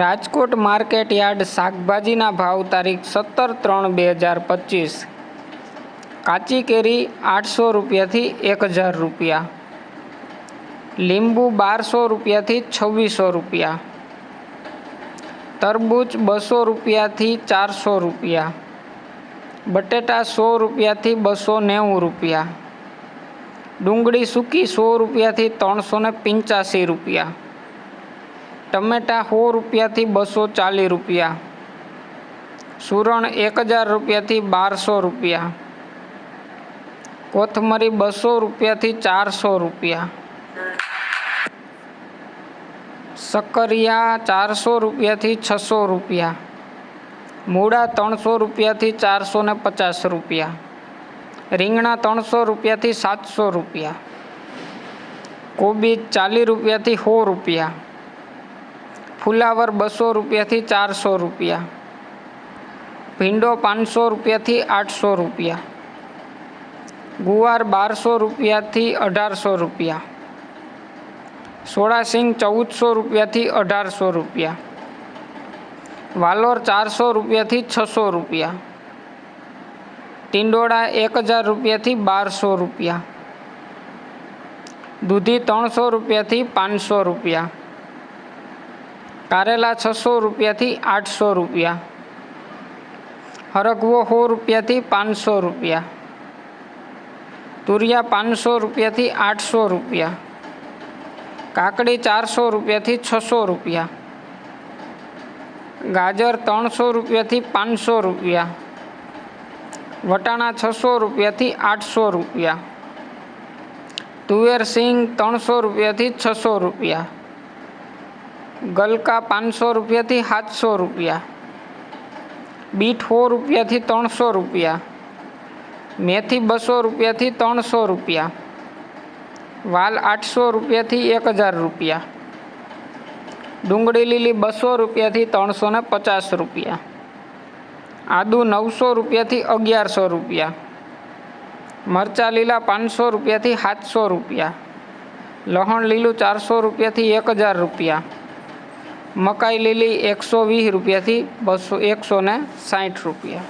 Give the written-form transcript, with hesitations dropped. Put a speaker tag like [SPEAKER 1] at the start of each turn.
[SPEAKER 1] Rajkot market yard શાકભાજીના ભાવ તારીખ 17/3/2025। કાચી કેરી 800 રૂપિયાથી 1000 રૂપિયા, લીંબુ 1200 રૂપિયાથી 2600 રૂપિયા, તરબૂચ 200 રૂપિયાથી 400 રૂપિયા, બટેટા 100 રૂપિયાથી 290 રૂપિયા, ડુંગળી સૂકી 100 રૂપિયાથી 385 રૂપિયા, ટમેટા 100 રૂપિયાથી 240 રૂપિયા, સુરણ 1000 રૂપિયાથી 1200 રૂપિયા, કોથમરી 200 રૂપિયાથી 400 રૂપિયા, શક્કરિયા 400 રૂપિયાથી 600 રૂપિયા, મૂળા 300 રૂપિયાથી 450 રૂપિયા, રીંગણા 300 રૂપિયાથી 700 રૂપિયા, કોબીજ 40 રૂપિયાથી 100 રૂપિયા, ફુલાવર 200 રૂપિયાથી 400 રૂપિયા, ભીંડો 500 રૂપિયાથી 800 રૂપિયા, ગુવાર 1200 રૂપિયાથી 1800 રૂપિયા, સોળાસિંગ 1400 રૂપિયાથી 1800 રૂપિયા, વાલોર 400 રૂપિયાથી 600 રૂપિયા, ટિંડોળા 1000 રૂપિયાથી 1200 રૂપિયા, દૂધી 300 રૂપિયાથી 500 રૂપિયા, કારેલા 600 રૂપિયાથી 800 રૂપિયા, હરગવો 100 રૂપિયાથી 500 રૂપિયા, તુરિયા 500 રૂપિયાથી 800 રૂપિયા, કાકડી 400 રૂપિયાથી 600 રૂપિયા, ગાજર 300 રૂપિયાથી 500 રૂપિયા, વટાણા 600 રૂપિયાથી 800 રૂપિયા, તુવેર સિંગ 300 રૂપિયાથી 600 રૂપિયા, ગલકા 500 રૂપિયાથી 700 રૂપિયા, બીટ 100 રૂપિયાથી 300 રૂપિયા, મેથી 200 રૂપિયાથી 300 રૂપિયા, વાલ 800 રૂપિયાથી 1000 રૂપિયા, ડુંગળી લીલી 200 રૂપિયાથી 350 રૂપિયા, આદુ 900 રૂપિયાથી 1100 રૂપિયા, મરચાં લીલા 500 રૂપિયાથી 700 રૂપિયા, લસણ લીલું 400 રૂપિયાથી 1000 રૂપિયા, મકાઈ લીલી 120 રૂપિયાથી 160 રૂપિયા।